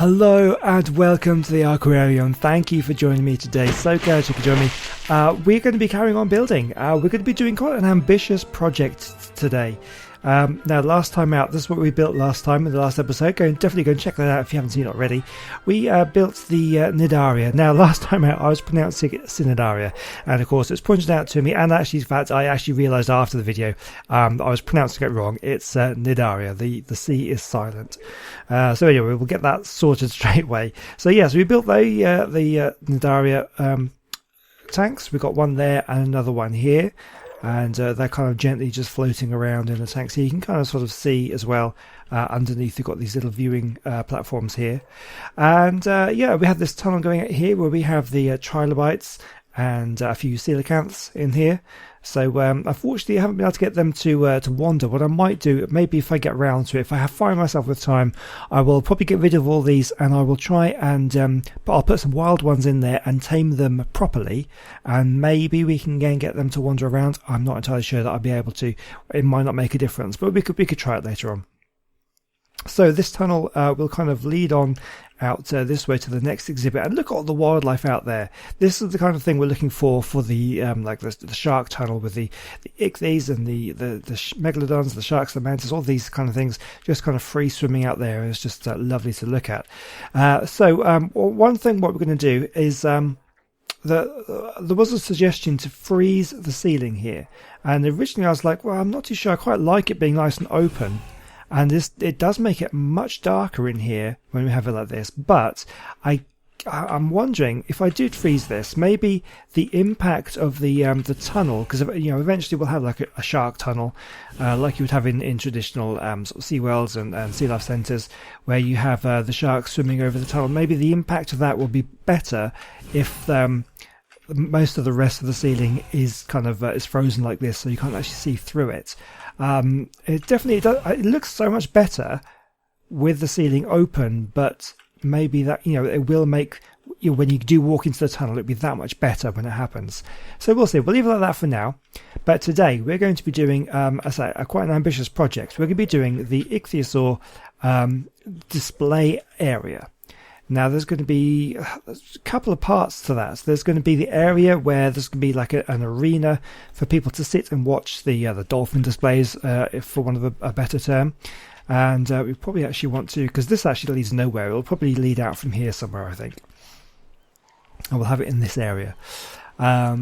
Hello and welcome to the Arkquarium. Thank you for joining me today. So glad you could join me. We're going to be carrying on building. We're going to be doing quite an ambitious project today. Now, last time out, this is what we built last time in the last episode. Definitely go and check that out if you haven't seen it already. We built the Nidaria. Now, last time out, I was pronouncing it Sinidaria, and of course, it's pointed out to me. And actually, in fact, I actually realised after the video I was pronouncing it wrong. It's Nidaria. The C is silent. So anyway, we'll get that sorted straight away. So yes, we built the Nidaria tanks. We've got one there and another one here. And they're kind of gently just floating around in the tank, so you can kind of sort of see as well underneath. You've got these little viewing platforms here, and yeah, we have this tunnel going out here where we have the trilobites and a few coelacanths in here. So unfortunately I haven't been able to get them to wander. What I might do, maybe if I get around to it, if I find myself with time, I will probably get rid of all these and I will try and but I'll put some wild ones in there and tame them properly, and maybe we can again get them to wander around. I'm not entirely sure that I'll be able to. It might not make a difference, but we could try it later on. So this tunnel will kind of lead on out this way to the next exhibit, and look at all the wildlife out there. This is the kind of thing we're looking for the like the shark tunnel with the ichthyes and the megalodons, the sharks, the mantis, all these kind of things just kind of free swimming out there. It's just lovely to look at. So one thing what we're going to do is there was a suggestion to freeze the ceiling here, and originally I was like, well, I'm not too sure. I quite like it being nice and open. And it does make it much darker in here when we have it like this. But I'm wondering if I did freeze this, maybe the impact of the tunnel, because eventually we'll have like a shark tunnel, like you would have in traditional sort of sea worlds and sea life centres, where you have the sharks swimming over the tunnel. Maybe the impact of that will be better if most of the rest of the ceiling is kind of is frozen like this, so you can't actually see through it. It definitely does. It looks so much better with the ceiling open, but maybe that it will make when you do walk into the tunnel, it'll be that much better when it happens. So we'll see. We'll leave it like that for now. But today we're going to be doing, as I say, quite an ambitious project. We're going to be doing the Ichthyosaur display area. Now, there's going to be a couple of parts to that. So there's going to be the area where there's going to be like an arena for people to sit and watch the dolphin displays, if for one of a better term. And we probably actually want to, because this actually leads nowhere. It'll probably lead out from here somewhere, I think. And we'll have it in this area. Yeah,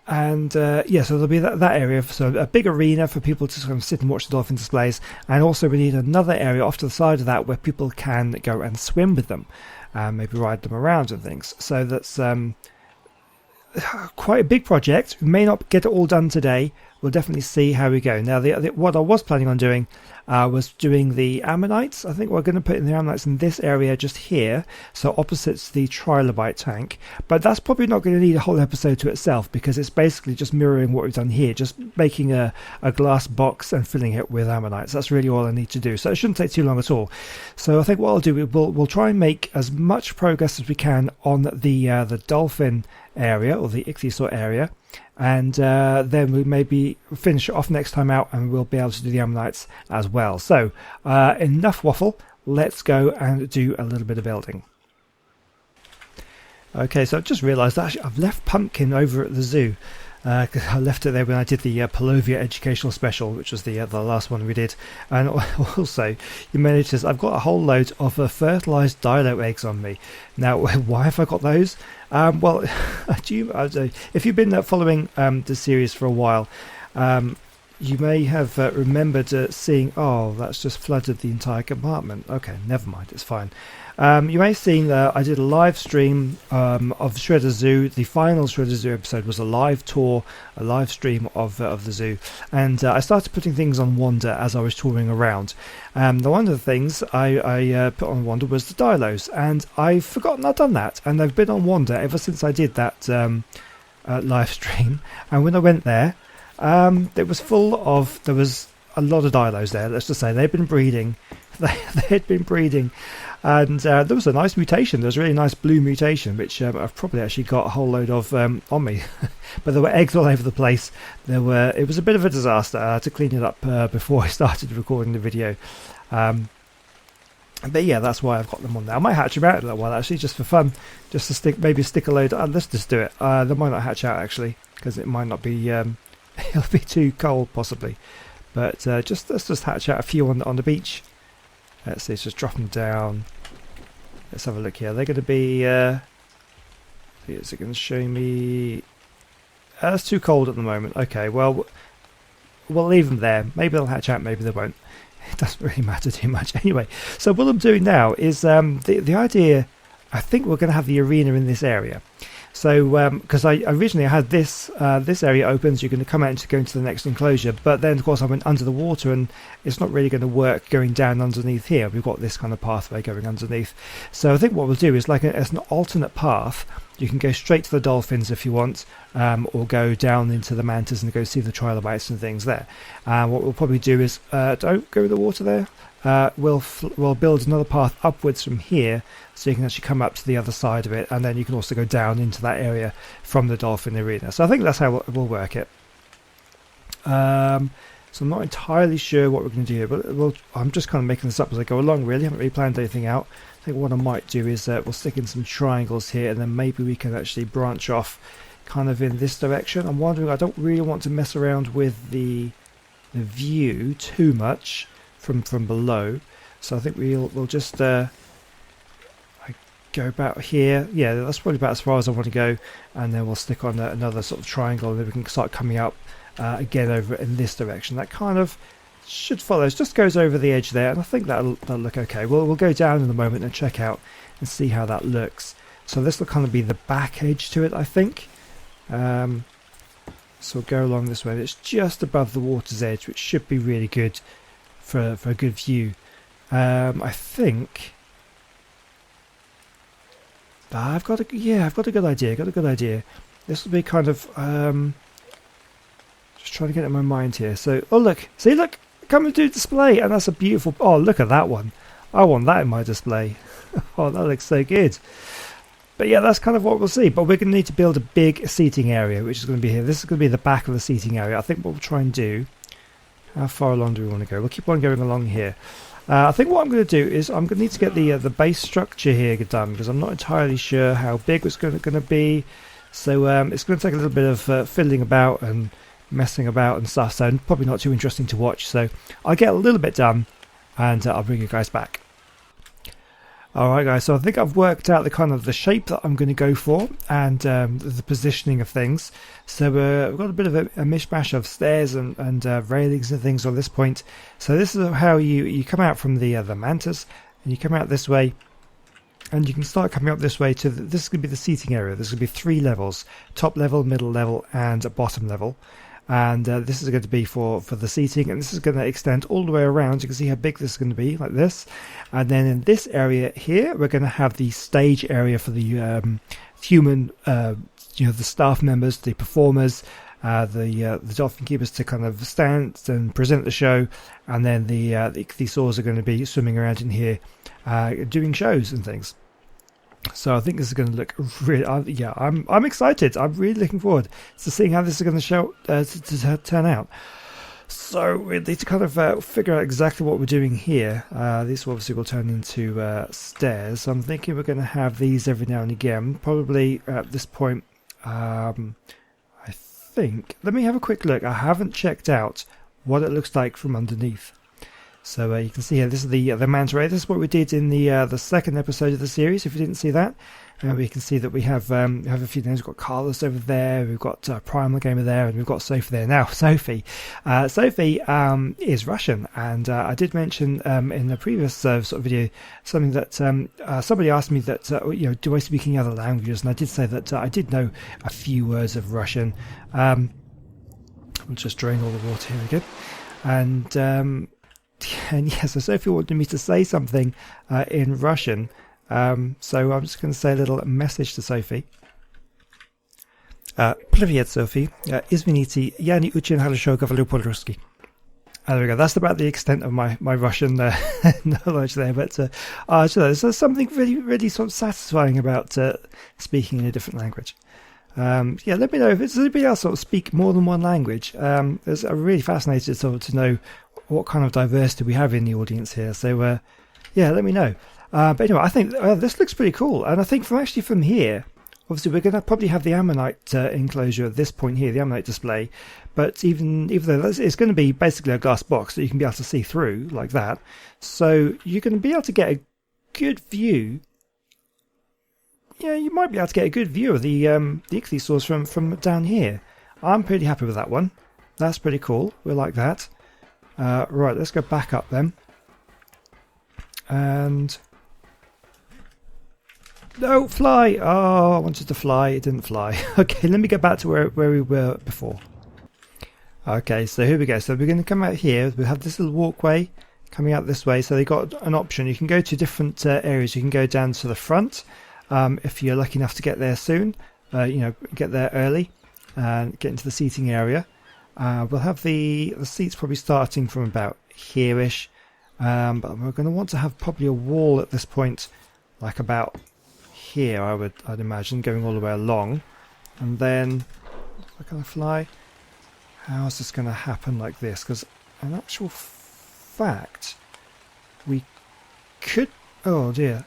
so there'll be that area, so a big arena for people to kind of sit and watch the dolphin displays. And also we need another area off to the side of that where people can go and swim with them. Maybe ride them around and things. So that's quite a big project. We may not get it all done today. We'll definitely see how we go. Now, what I was planning on doing was doing the ammonites. I think we're going to put in the ammonites in this area just here, so opposite the trilobite tank. But that's probably not going to need a whole episode to itself, because it's basically just mirroring what we've done here, just making a glass box and filling it with ammonites. That's really all I need to do. So it shouldn't take too long at all. So I think what I'll do, we'll try and make as much progress as we can on the dolphin area, or the ichthyosaur area, and then we maybe finish it off next time out and we'll be able to do the ammonites as well. So enough waffle, let's go and do a little bit of building. Okay, so I've just realised that actually I've left Pumpkin over at the zoo. Because I left it there when I did the Polovia educational special, which was the last one we did. And also, you may notice I've got a whole load of fertilised dilo eggs on me. Now, why have I got those? Well, if you've been following the series for a while, you may have remembered seeing, oh, that's just flooded the entire compartment. Okay, never mind, it's fine. You may have seen I did a live stream of Shredder Zoo. The final Shredder Zoo episode was a live tour, a live stream of the zoo. And I started putting things on Wander as I was touring around. One of the things I put on Wander was the Dilos. And I've forgotten I'd done that. And they've been on Wander ever since I did that live stream. And when I went there, it was there was a lot of Dilos there, let's just say. They'd been breeding. They had been breeding. And there was a nice mutation. There was a really nice blue mutation, which I've probably actually got a whole load of on me. But there were eggs all over the place. It was a bit of a disaster. I had to clean it up before I started recording the video. But yeah, that's why I've got them on there. I might hatch them out in a little while actually, just for fun, just to maybe stick a load. Let's just do it. They might not hatch out actually, because it might not be. It'll be too cold possibly. But let's just hatch out a few on the beach. Let's see, let's just drop them down. Let's have a look here. They're going to be. Is it going to show me? It's too cold at the moment. Okay, well, we'll leave them there. Maybe they'll hatch out, maybe they won't. It doesn't really matter too much. Anyway, so what I'm doing now is the idea. I think we're going to have the arena in this area. So because I originally had this area open, so you're going to come out and go into the next enclosure, but then of course I went under the water and it's not really going to work going down underneath here. We've got this kind of pathway going underneath, so I think what we'll do is as an alternate path. You can go straight to the dolphins if you want, or go down into the mantas and go see the trilobites and things there. What we'll probably do is don't go in the water there. We'll build another path upwards from here, so you can actually come up to the other side of it, and then you can also go down into that area from the dolphin arena. So I think that's how we'll work it. So I'm not entirely sure what we're going to do here, but I'm just kind of making this up as I go along. Really, haven't really planned anything out. I think what I might do is we'll stick in some triangles here, and then maybe we can actually branch off kind of in this direction. I'm wondering, I don't really want to mess around with the view too much from below, so I think we'll just go about here. Yeah, that's probably about as far as I want to go, and then we'll stick on another sort of triangle, and then we can start coming up again over in this direction. That kind of should follow. It just goes over the edge there, and I think that'll look okay. We'll go down in a moment and check out and see how that looks. So this will kind of be the back edge to it, I think. So we'll go along this way. It's just above the water's edge, which should be really good for a good view. I think I've got a good idea. This will be kind of just trying to get it in my mind here. So look, come and do display, and that's a beautiful. Oh, look at that one. I want that in my display. Oh, that looks so good. But yeah, that's kind of what we'll see. But we're going to need to build a big seating area, which is going to be here. This is going to be the back of the seating area. I think what we'll try and do. How far along do we want to go? We'll keep on going along here. I think what I'm going to do is I'm going to need to get the base structure here done, because I'm not entirely sure how big it's going to be. So it's going to take a little bit of fiddling about and messing about and stuff, so probably not too interesting to watch. So I'll get a little bit done, and I'll bring you guys back. Alright guys, so I think I've worked out the shape that I'm going to go for, and the positioning of things. So we've got a bit of a mishmash of stairs and railings and things on this point. So this is how you come out from the mantis, and you come out this way, and you can start coming up this way to this is going to be the seating area. There's going to be 3 levels: top level, middle level, and a bottom level. And this is going to be for the seating, and this is going to extend all the way around. You can see how big this is going to be, like this. And then in this area here, we're going to have the stage area for the human, the staff members, the performers, the dolphin keepers to kind of stand and present the show, and then the ichthyosaurs are going to be swimming around in here, doing shows and things. So I think this is going to look really, I'm excited. I'm really looking forward to seeing how this is going to turn out. So we need to kind of figure out exactly what we're doing here. This obviously will turn into stairs. So I'm thinking we're going to have these every now and again. Probably at this point, I think. Let me have a quick look. I haven't checked out what it looks like from underneath. So you can see here, this is the manta ray. This is what we did in the second episode of the series. If you didn't see that, we can see that we have a few names. We've got Carlos over there. We've got Primal Gamer there, and we've got Sophie there. Now, Sophie is Russian, and I did mention in the previous sort of video something that somebody asked me that do I speak any other languages, and I did say that I did know a few words of Russian. I'll just drain all the water here again, and yes, so Sophie wanted me to say something in Russian, so I'm just going to say a little message to Sophie. Привет, Sophie. Извините, я не очень хорошо говорю по-русски. There we go. That's about the extent of my Russian knowledge there. But there's something really, really sort of satisfying about speaking in a different language. Let me know if it's anybody else sort of speak more than one language. I'm really fascinated to know what kind of diversity we have in the audience here. So Yeah, let me know. But anyway, I think this looks pretty cool. And I think from here, obviously we're going to probably have the ammonite enclosure at this point here, the ammonite display. But even though it's going to be basically a glass box that you can be able to see through like that, so you're going to be able to get a good view. Yeah, you might be able to get a good view of the Ichthyosaurus from down here. I'm pretty happy with that one. That's pretty cool. We like that. Right, let's go back up then. And no, fly! Oh, I wanted to fly. It didn't fly. Okay, let me go back to where we were before. Okay, so here we go. So we're going to come out here. We have this little walkway coming out this way. So they got an option. You can go to different areas. You can go down to the front if you're lucky enough to get there soon. Get there early and get into the seating area. We'll have the seats probably starting from about here-ish. But we're going to want to have probably a wall at this point, like about here. I'd imagine going all the way along, and then if I can fly. How is this going to happen like this? Because in actual fact, we could. Oh dear,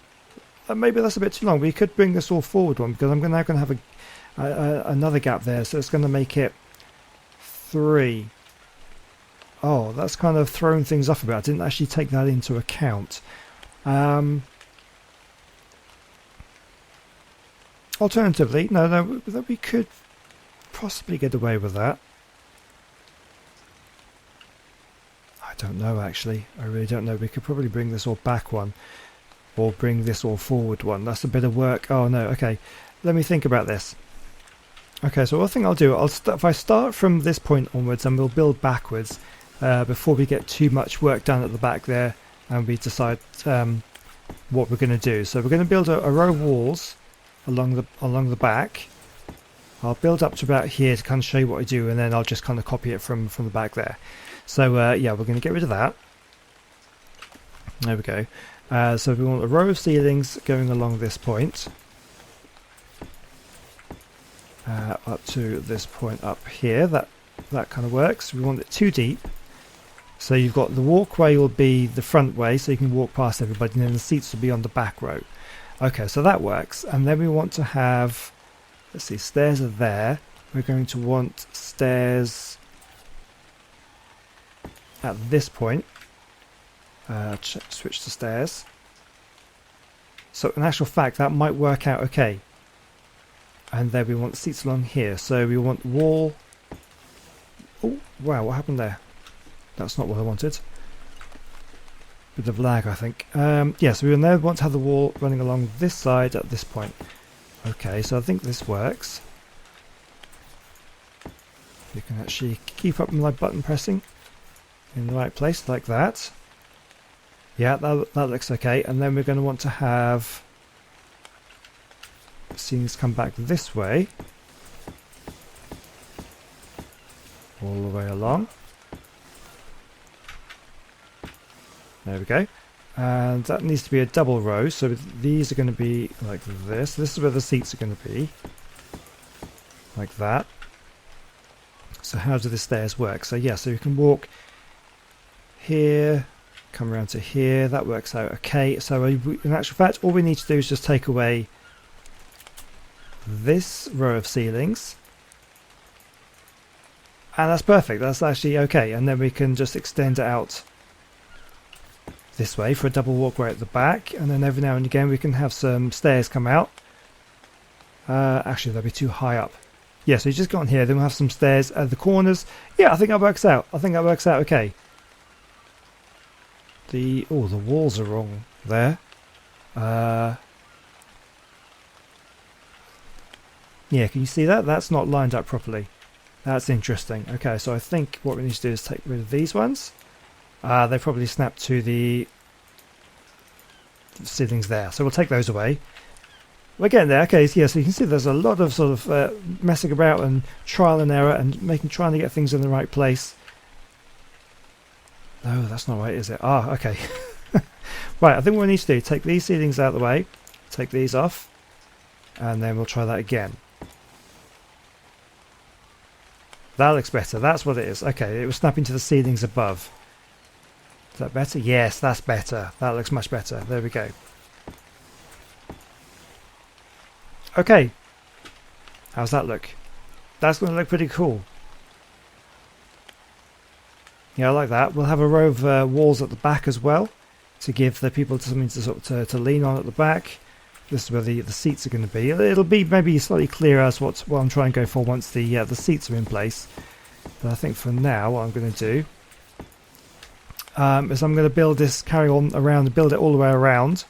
maybe that's a bit too long. We could bring this all forward one because I'm now going to have another gap there, so it's going to make it 3. Oh, that's kind of thrown things off a bit. I didn't actually take that into account. Alternatively, no, we could possibly get away with that. I don't know, actually. I really don't know. We could probably bring this all back one, or bring this all forward one. That's a bit of work. Oh no, okay. Let me think about this. Okay, so one thing I'll do, if I start from this point onwards, and we'll build backwards before we get too much work done at the back there, and we decide what we're going to do. So we're going to build a row of walls along the back. I'll build up to about here to kind of show you what I do, and then I'll just kind of copy it from the back there. So yeah, we're going to get rid of that. There we go. So we want a row of ceilings going along this point. Up to this point up here. That kind of works. We want it too deep. So you've got the walkway will be the front way, so you can walk past everybody, and then the seats will be on the back row. Okay, so that works. And then we want to have, let's see, stairs are there. We're going to want stairs at this point. Switch to stairs. So in actual fact, that might work out okay. And then we want seats along here. So we want wall. Oh, wow, what happened there? That's not what I wanted. Bit of lag, I think. Yes, we will now want to have the wall running along this side at this point. Okay, so I think this works. You can actually keep up my button pressing in the right place, like that. Yeah, that looks okay. And then we're going to want to have ceilings come back this way. All the way along. There we go. And that needs to be a double row, so these are going to be like this. This is where the seats are going to be. Like that. So how do the stairs work? So yeah, so you can walk here, come around to here. That works out okay. So in actual fact, all we need to do is just take away this row of ceilings. And that's perfect. That's actually okay. And then we can just extend it out this way for a double walkway at the back, and then every now and again we can have some stairs come out. Actually, they'll be too high up. Yeah, so you just got on here, then we'll have some stairs at the corners. Yeah, I think that works out. I think that works out okay. The walls are wrong there. Yeah, can you see that? That's not lined up properly. That's interesting. Okay, so I think what we need to do is take rid of these ones. They probably snap to the ceilings there, so we'll take those away. We're getting there. Okay, so yeah, so you can see there's a lot of sort of messing about and trial and error and trying to get things in the right place. No, that's not right, is it? Ah, okay. Right, I think what we need to do, take these ceilings out of the way, take these off, and then we'll try that again. That looks better. That's what it is. Okay, it was snapping to the ceilings above. Is that better? Yes, that's better. That looks much better. There we go. Okay. How's that look? That's going to look pretty cool. Yeah, I like that. We'll have a row of walls at the back as well to give the people something to sort of to lean on at the back. This is where the seats are going to be. It'll be maybe slightly clearer as what I'm trying to go for once the seats are in place. But I think for now, what I'm going to do is I'm going to build this, carry on around and build it all the way around.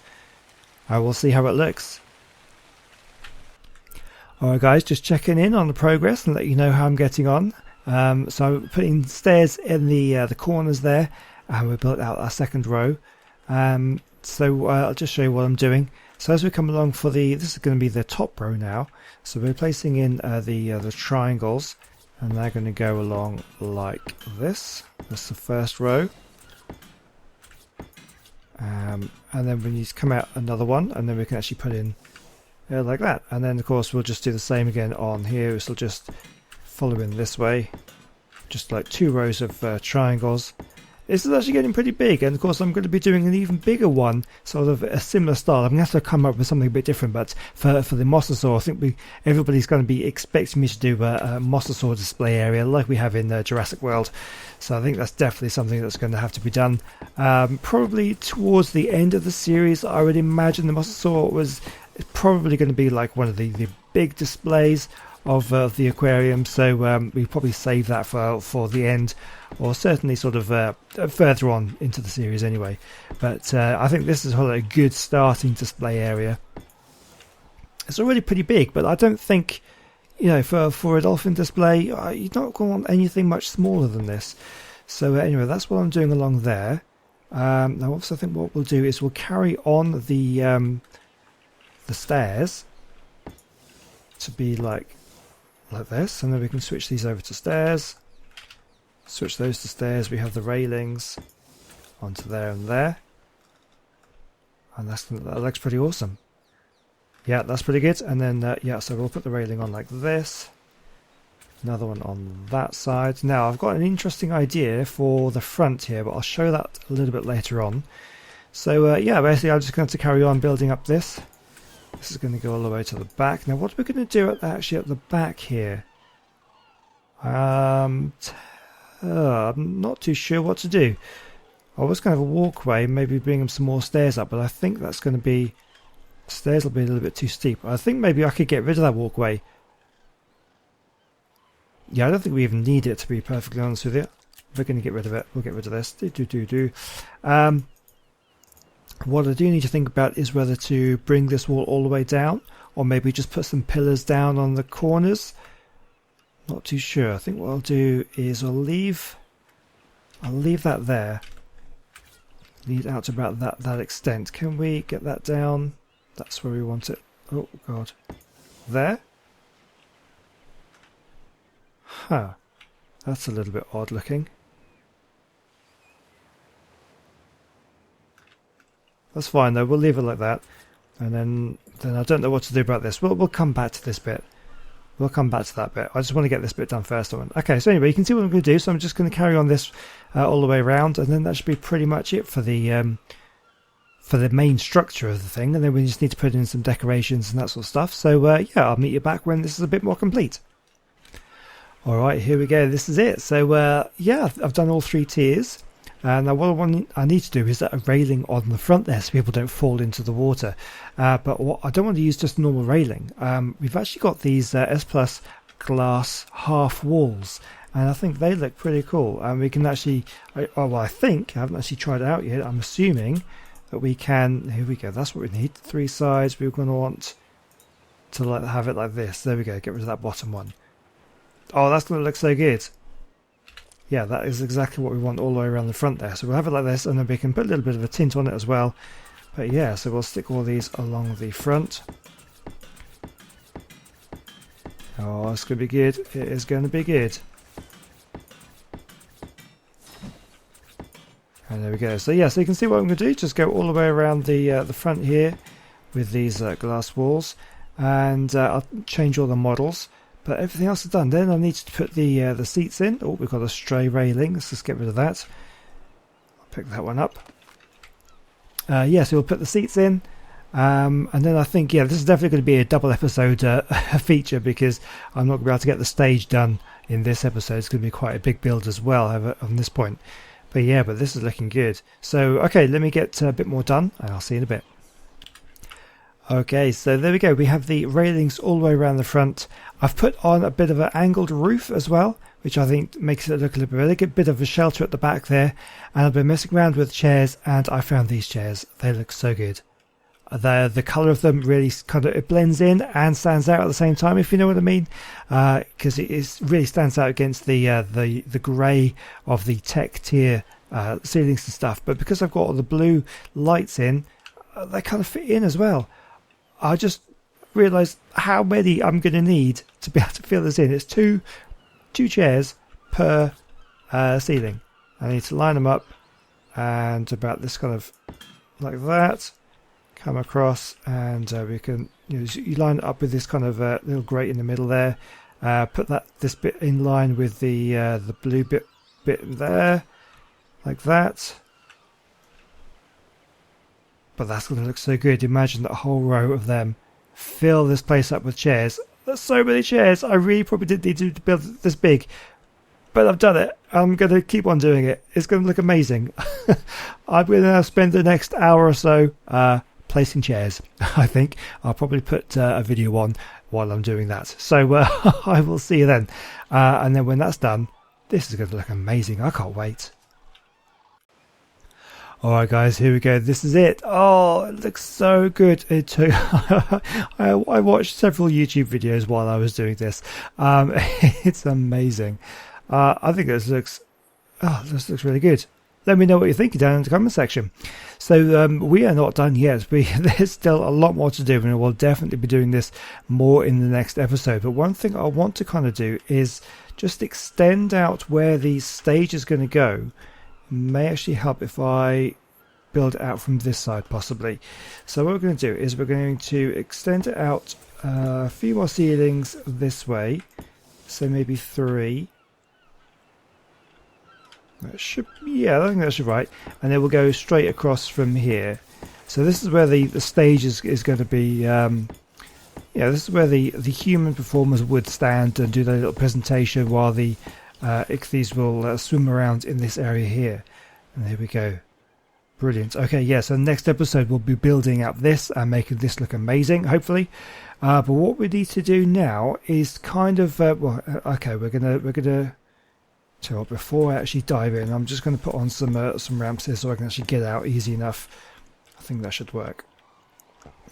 We'll see how it looks. Alright guys, just checking in on the progress and let you know how I'm getting on. So I'm putting stairs in the corners there, and we built out our second row. So I'll just show you what I'm doing. So as we come along for this is going to be the top row now. So we're placing in the triangles, and they're going to go along like this. That's the first row. And then we need to come out another one, and then we can actually put in like that. And then of course we'll just do the same again on here. So just follow in this way, just like 2 rows of triangles. This is actually getting pretty big, and of course I'm going to be doing an even bigger one, sort of a similar style. I'm going to have to come up with something a bit different, but for the mosasaur, I think everybody's going to be expecting me to do a mosasaur display area like we have in Jurassic World. So I think that's definitely something that's going to have to be done. Probably towards the end of the series, I would imagine the mosasaur was probably going to be like one of the big displays of the aquarium, so we probably save that for the end, or certainly sort of further on into the series anyway. But I think this is a good starting display area. It's already pretty big, but I don't think, you know, for a dolphin display, you're not going to want anything much smaller than this. So anyway, that's what I'm doing along there. Now also I think what we'll do is we'll carry on the stairs to be like this, and then we can switch these over to stairs, switch those to stairs. We have the railings onto there and there, and that looks pretty awesome. Yeah, that's pretty good. And then yeah, so we'll put the railing on like this, another one on that side. Now I've got an interesting idea for the front here, but I'll show that a little bit later on. So yeah, basically I'm just going to carry on building up this. This is going to go all the way to the back. Now what are we going to do actually at the back here? I'm not too sure what to do. I was going to have a walkway, maybe bring them some more stairs up, but I think that's going to be... stairs will be a little bit too steep. I think maybe I could get rid of that walkway. Yeah, I don't think we even need it, to be perfectly honest with you. We're going to get rid of it. We'll get rid of this. What I do need to think about is whether to bring this wall all the way down, or maybe just put some pillars down on the corners. Not too sure. I think what I'll do is I'll leave that there. Lead out to about that extent. Can we get that down? That's where we want it. Oh god. There? Huh. That's a little bit odd looking. That's fine though, we'll leave it like that. And then I don't know what to do about this. We'll come back to this bit. We'll come back to that bit. I just want to get this bit done first. Okay, so anyway, you can see what I'm going to do. So I'm just going to carry on this all the way around, and then that should be pretty much it for the main structure of the thing. And then we just need to put in some decorations and that sort of stuff. So yeah, I'll meet you back when this is a bit more complete. Alright, here we go. This is it. So yeah, I've done all 3 tiers. Now what I need to do is a railing on the front there so people don't fall into the water. But I don't want to use just a normal railing. We've actually got these S Plus glass half walls, and I think they look pretty cool. And we can actually, I think, I haven't actually tried it out yet. I'm assuming that we can, here we go, that's what we need. 3 sides, we're going to want to have it like this. There we go, get rid of that bottom one. Oh, that's going to look so good. Yeah, that is exactly what we want all the way around the front there. So we'll have it like this, and then we can put a little bit of a tint on it as well. But yeah, so we'll stick all these along the front. Oh, it's going to be good. It is going to be good. And there we go. So yeah, so you can see what I'm going to do. Just go all the way around the front here with these glass walls. And I'll change all the models. But everything else is done. Then I need to put the seats in. Oh, we've got a stray railing. Let's just get rid of that. I'll pick that one up. Yeah, so we'll put the seats in. And then I think, yeah, this is definitely going to be a double episode feature, because I'm not going to be able to get the stage done in this episode. It's going to be quite a big build as well on this point. But yeah, but this is looking good. So, okay, let me get a bit more done, and I'll see you in a bit. Okay, so there we go. We have the railings all the way around the front. I've put on a bit of an angled roof as well, which I think makes it look a little bit, a bit of a shelter at the back there. And I've been messing around with chairs, and I found these chairs. They look so good. The colour of them really kind of, it blends in and stands out at the same time, if you know what I mean, because it really stands out against the grey of the tech tier ceilings and stuff. But because I've got all the blue lights in, they kind of fit in as well. I just realised how many I'm going to need to be able to fill this in. It's two chairs per ceiling. I need to line them up, and about this kind of like that. Come across, and we can, you line it up with this kind of little grate in the middle there. Put this bit in line with the blue bit there, like that. But that's going to look so good. Imagine that whole row of them. Fill this place up with chairs. There's so many chairs. I really probably didn't need to build it this big, but I've done it. I'm going to keep on doing it. It's going to look amazing. I'm going to spend the next hour or so placing chairs. I think I'll probably put a video on while I'm doing that. So I will see you then. And then when that's done, this is going to look amazing. I can't wait. Alright guys, here we go. This is it. Oh, it looks so good. It took I watched several YouTube videos while I was doing this. It's amazing. I think this looks really good. Let me know what you think down in the comment section. So we are not done yet. There's still a lot more to do, and we'll definitely be doing this more in the next episode. But one thing I want to kind of do is just extend out where the stage is going to go. May actually help if I build it out from this side possibly. So what we're going to do is we're going to extend it out a few more ceilings this way. So maybe 3. That should, yeah, I think that's right. And then we'll go straight across from here. So this is where the stage is going to be. Yeah, this is where the human performers would stand and do their little presentation, while the ichthyos will swim around in this area here. And there we go. Brilliant. Okay, yeah, so next episode we'll be building up this and making this look amazing, hopefully. But what we need to do now is kind of okay, we're gonna so before I actually dive in, I'm just going to put on some ramps here so I can actually get out easy enough. I think that should work.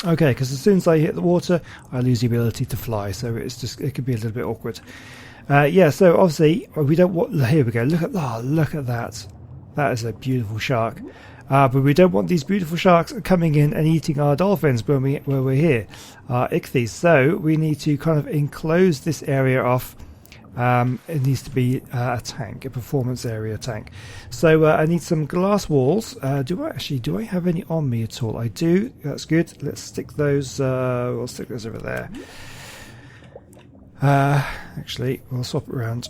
Okay, because as soon as I hit the water, I lose the ability to fly, so it could be a little bit awkward. Yeah, so obviously we don't want. Here we go. Look at that. That is a beautiful shark. But we don't want these beautiful sharks coming in and eating our dolphins when we're here, our ichthyos. So we need to kind of enclose this area off. It needs to be a tank, a performance area tank. So I need some glass walls. Do I have any on me at all? I do. That's good. Let's stick those. We'll stick those over there. Actually, we'll swap it around.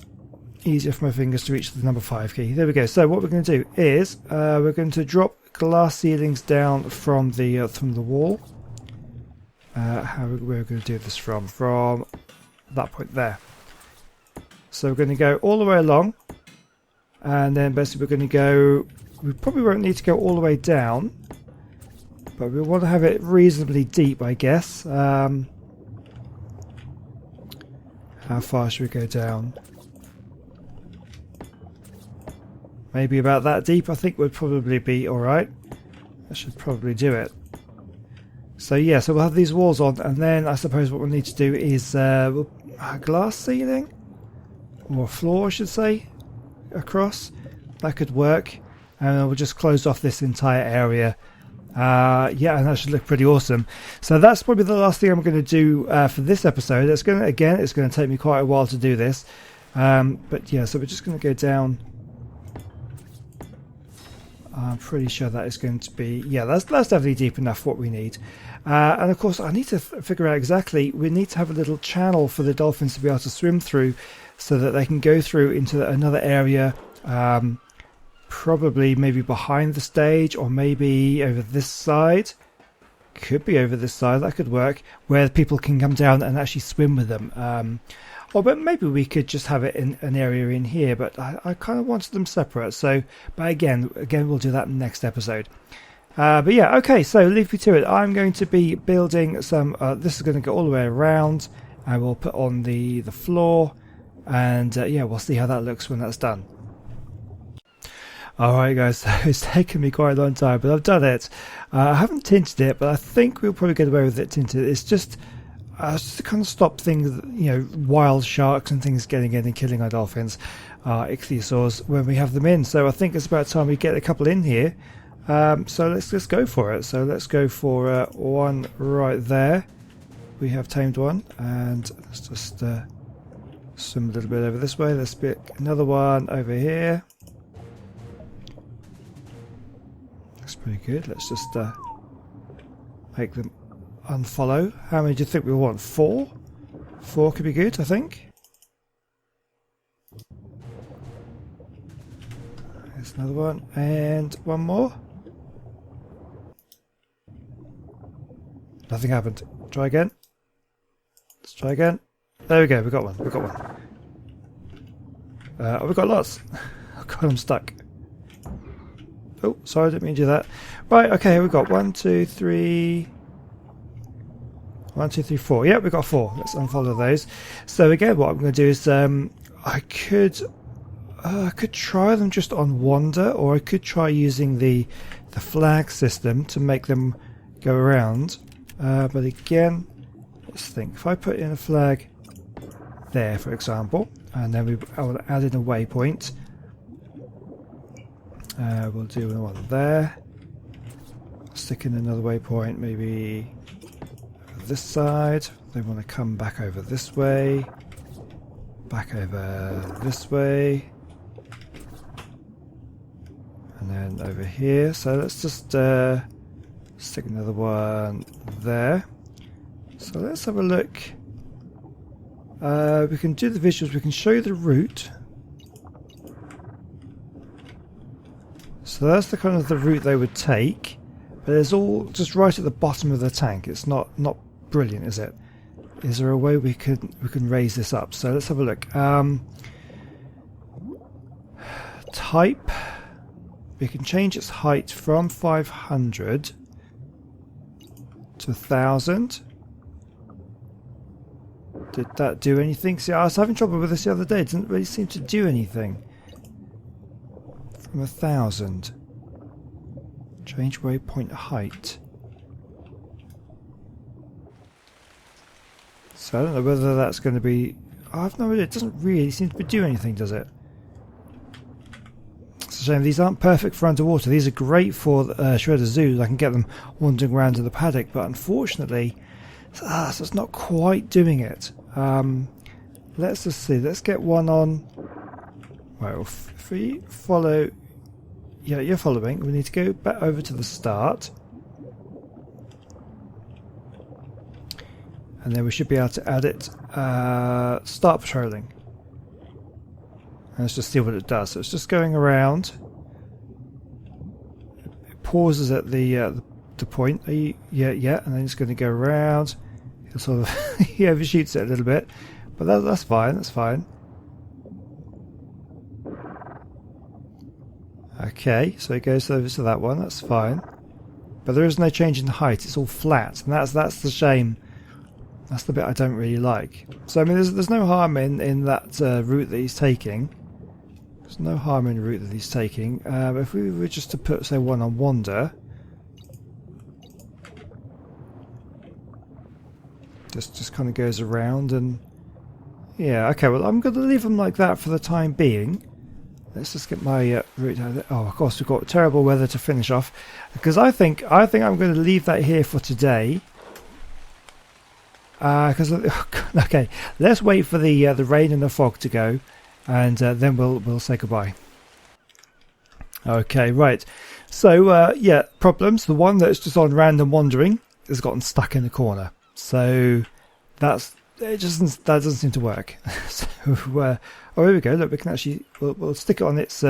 Easier for my fingers to reach the number 5 key. There we go. So what we're going to do is we're going to drop glass ceilings down from the wall. How we're going to do this from that point there. So we're going to go all the way along, and then basically we're going to go. We probably won't need to go all the way down, but we want to have it reasonably deep, I guess. How far should we go down? Maybe about that deep, I think would probably be alright. That should probably do it. So yeah, so we'll have these walls on, and then I suppose what we'll need to do is a glass ceiling, or a floor I should say, across. That could work, and then we'll just close off this entire area. Yeah, and that should look pretty awesome. So that's probably the last thing I'm going to do for this episode. It's going to take me quite a while to do this. But yeah, so we're just going to go down. I'm pretty sure that is going to be, yeah, that's definitely deep enough what we need. And of course I need to figure out exactly, we need to have a little channel for the dolphins to be able to swim through so that they can go through into another area, probably maybe behind the stage, or maybe over this side. Could be over this side, that could work, where people can come down and actually swim with them. Or but maybe we could just have it in an area in here, but I kind of wanted them separate. So, but again, we'll do that in the next episode. But yeah, okay, so leave me to it. I'm going to be building some, this is going to go all the way around, and we'll put on the floor, and yeah, we'll see how that looks when that's done. Alright guys, so it's taken me quite a long time, but I've done it. I haven't tinted it, but I think we'll probably get away with it tinted. It's just to kind of stop things, you know, wild sharks and things getting in and killing our dolphins, ichthyosaurs, when we have them in. So I think it's about time we get a couple in here. So let's just go for it. So let's go for one right there. We have tamed one, and let's just swim a little bit over this way. Let's pick another one over here. That's pretty good. Let's just make them unfollow. How many do you think we want? 4? 4 could be good, I think. There's another one, and one more. Nothing happened. Try again. Let's try again. There we go. We got one. We got one. Oh, we got lots. Oh God, I'm stuck. Oh, sorry, I didn't mean to do that. Right, okay, we've got 1, 2, 3. 1, 2, 3, 4. Yeah, we've got 4. Let's unfollow those. So again, what I'm going to do is I could try them just on wander, or I could try using the flag system to make them go around. But again, let's think. If I put in a flag there, for example, and then I will add in a waypoint. We'll do one there. Stick in another waypoint, maybe over this side. They want to come back over this way. Back over this way. And then over here. So let's just stick another one there. So let's have a look. We can do the visuals. We can show you the route. So that's the kind of the route they would take, but it's all just right at the bottom of the tank. It's not brilliant, is it? Is there a way we can raise this up? So let's have a look. Type. We can change its height from 500 to 1,000. Did that do anything? See, I was having trouble with this the other day. It didn't really seem to do anything. From 1,000. Change waypoint height. So I don't know whether that's going to be... I have no idea. It doesn't really seem to do anything, does it? It's a shame. These aren't perfect for underwater. These are great for shredder zoos. I can get them wandering around in the paddock, but unfortunately, so it's not quite doing it. Let's just see. Let's get one on... Well, if we follow... Yeah, you're following. We need to go back over to the start. And then we should be able to add it. Start patrolling. And let's just see what it does. So it's just going around. It pauses at the point. Yeah, and then it's going to go around. It sort of he overshoots it a little bit. But that's fine, that's fine. Okay, so it goes over to that one, that's fine. But there is no change in the height, it's all flat, and that's the shame. That's the bit I don't really like. So I mean, there's no harm in that route that he's taking. There's no harm in the route that he's taking. If we were just to put, say, one on wander, just kind of goes around and yeah. Okay, well I'm going to leave them like that for the time being. Let's just get my route out there. Oh, of course, we've got terrible weather to finish off, because I think I'm going to leave that here for today. Okay, let's wait for the rain and the fog to go, and then we'll say goodbye. Okay, right. So yeah, problems. The one that's just on random wandering has gotten stuck in the corner. So that doesn't seem to work. So oh, here we go. Look, we can actually we'll stick it on its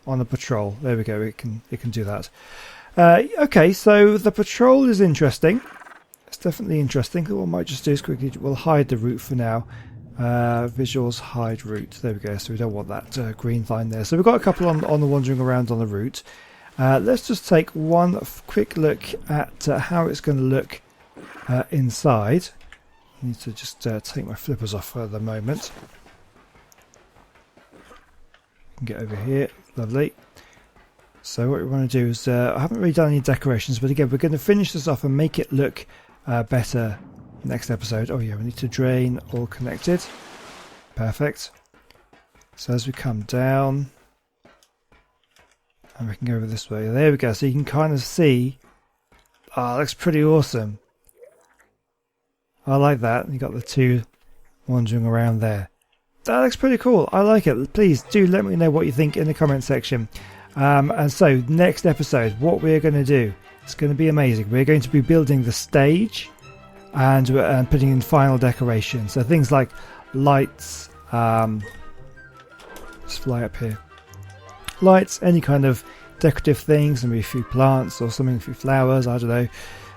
on a patrol. There we go. It can do that. Okay, so the patrol is interesting. It's definitely interesting. What we might just do is quickly we'll hide the route for now. Visuals, hide route. There we go. So we don't want that green line there. So we've got a couple on the wandering around on the route. Let's just take one quick look at how it's going to look inside. I need to just take my flippers off for the moment. Get over here. Lovely. So what we want to do is, I haven't really done any decorations, but again, we're going to finish this off and make it look better next episode. Oh yeah, we need to drain all connected. Perfect. So as we come down, and we can go over this way. There we go. So you can kind of see. Oh, that looks pretty awesome. I like that. You got the two wandering around there. That looks pretty cool. I like it. Please do let me know what you think in the comment section. And so next episode, what we're going to do, it's going to be amazing. We're going to be building the stage and putting in final decorations. So things like lights. Let's fly up here. Lights, any kind of decorative things, maybe a few plants or something, a few flowers, I don't know.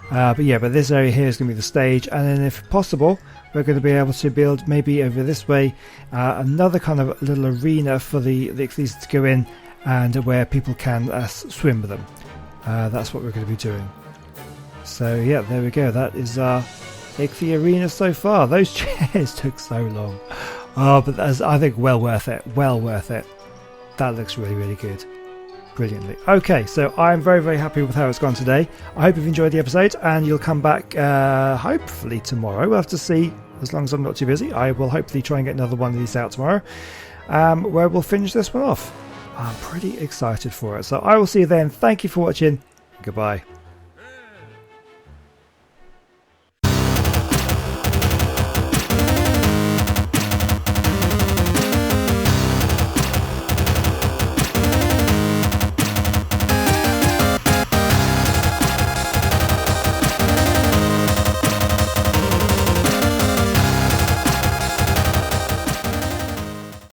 But yeah, but this area here is going to be the stage, and then if possible, we're going to be able to build maybe over this way another kind of little arena for the ichthys to go in, and where people can swim with them. That's what we're going to be doing. So yeah, there we go. That is our ichthy arena so far. Those chairs took so long. Oh, but that's, I think, well worth it. Well worth it. That looks really, really good. Brilliantly. Okay, so I'm very, very happy with how it's gone today. I hope you've enjoyed the episode, and you'll come back hopefully tomorrow. We'll have to see. As long as I'm not too busy, I will hopefully try and get another one of these out tomorrow, where we'll finish this one off. I'm pretty excited for it. So I will see you then. Thank you for watching. Goodbye.